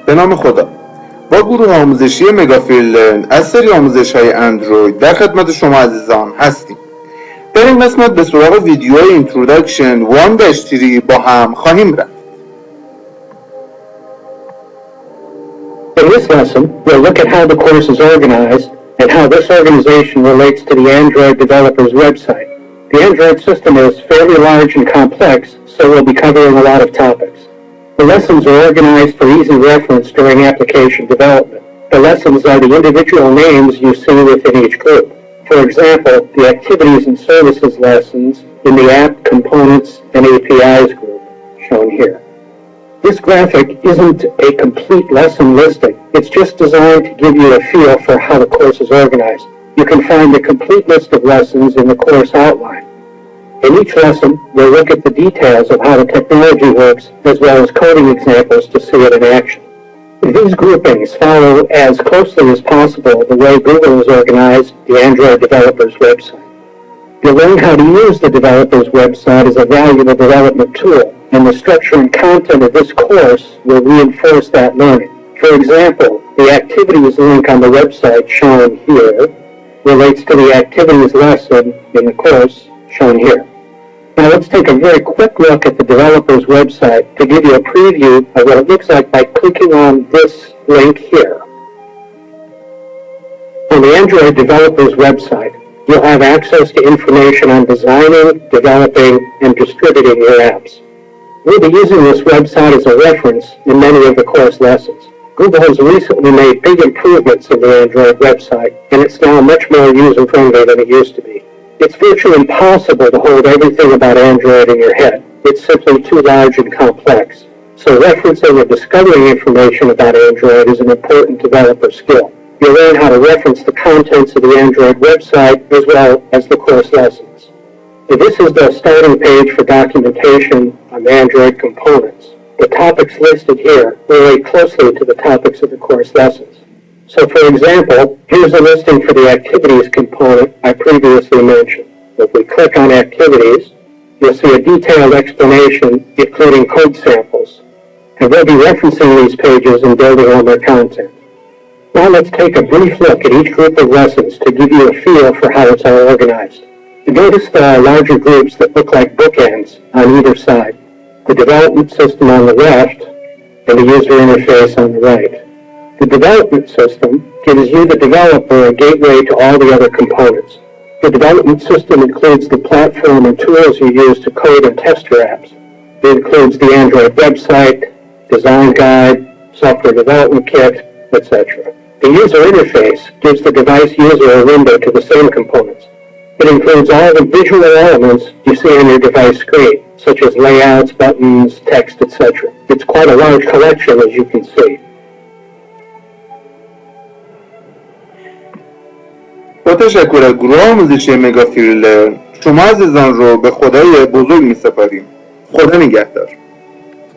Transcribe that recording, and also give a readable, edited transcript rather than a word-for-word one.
به نام خدا. با گروه آموزشی مگافیلرن از سری آموزش‌های اندروید در خدمت شما عزیزان هستیم. در این قسمت به سراغ ویدیوهای اینتروداکشن 1-3 با هم خواهیم رفت. In this lesson, we'll look at how the course is organized and how this organization relates to the Android developer's website. The Android system is fairly large and complex, so we'll be covering a lot of topics. The lessons are organized for easy reference during application development. The lessons are the individual names you see within each group. For example, the Activities and Services lessons in the App, Components, and APIs group, shown here. This graphic isn't a complete lesson listing. It's just designed to give you a feel for how the course is organized. You can find the complete list of lessons in the course outline. In each lesson, we'll look at the details of how the technology works, as well as coding examples to see it in action. These groupings follow as closely as possible the way Google has organized the Android developer's website. You'll learn how to use the developer's website as a valuable development tool, and the structure and content of this course will reinforce that learning. For example, the Activities link on the website shown here relates to the Activities lesson in the course shown here. Now let's take a very quick look at the developer's website to give you a preview of what it looks like by clicking on this link here. On the Android developer's website, you'll have access to information on designing, developing, and distributing your apps. We'll be using this website as a reference in many of the course lessons. Google has recently made big improvements in the Android website, and it's now much more user-friendly than it used to be. It's virtually impossible to hold everything about Android in your head. It's simply too large and complex. So referencing or discovering information about Android is an important developer skill. You'll learn how to reference the contents of the Android website as well as the course lessons. So this is the starting page for documentation on Android components. The topics listed here relate closely to the topics of the course lessons. So for example, here's a listing for the Activities component I previously mentioned. If we click on Activities, you'll see a detailed explanation including code samples. And we'll be referencing these pages and building on their content. Now let's take a brief look at each group of lessons to give you a feel for how it's all organized. You notice there are larger groups that look like bookends on either side. The development system on the left and the user interface on the right. The development system gives you, the developer, a gateway to all the other components. The development system includes the platform and tools you use to code and test your apps. It includes the Android website, design guide, software development kit, etc. The user interface gives the device user a window to the same components. It includes all the visual elements you see on your device screen, such as layouts, buttons, text, etc. It's quite a large collection, as you can see. با تشکر از گروه آموزشی مگافیلرن شما عزیزان رو به خدای بزرگ می سپاریم. خدا نگهدار.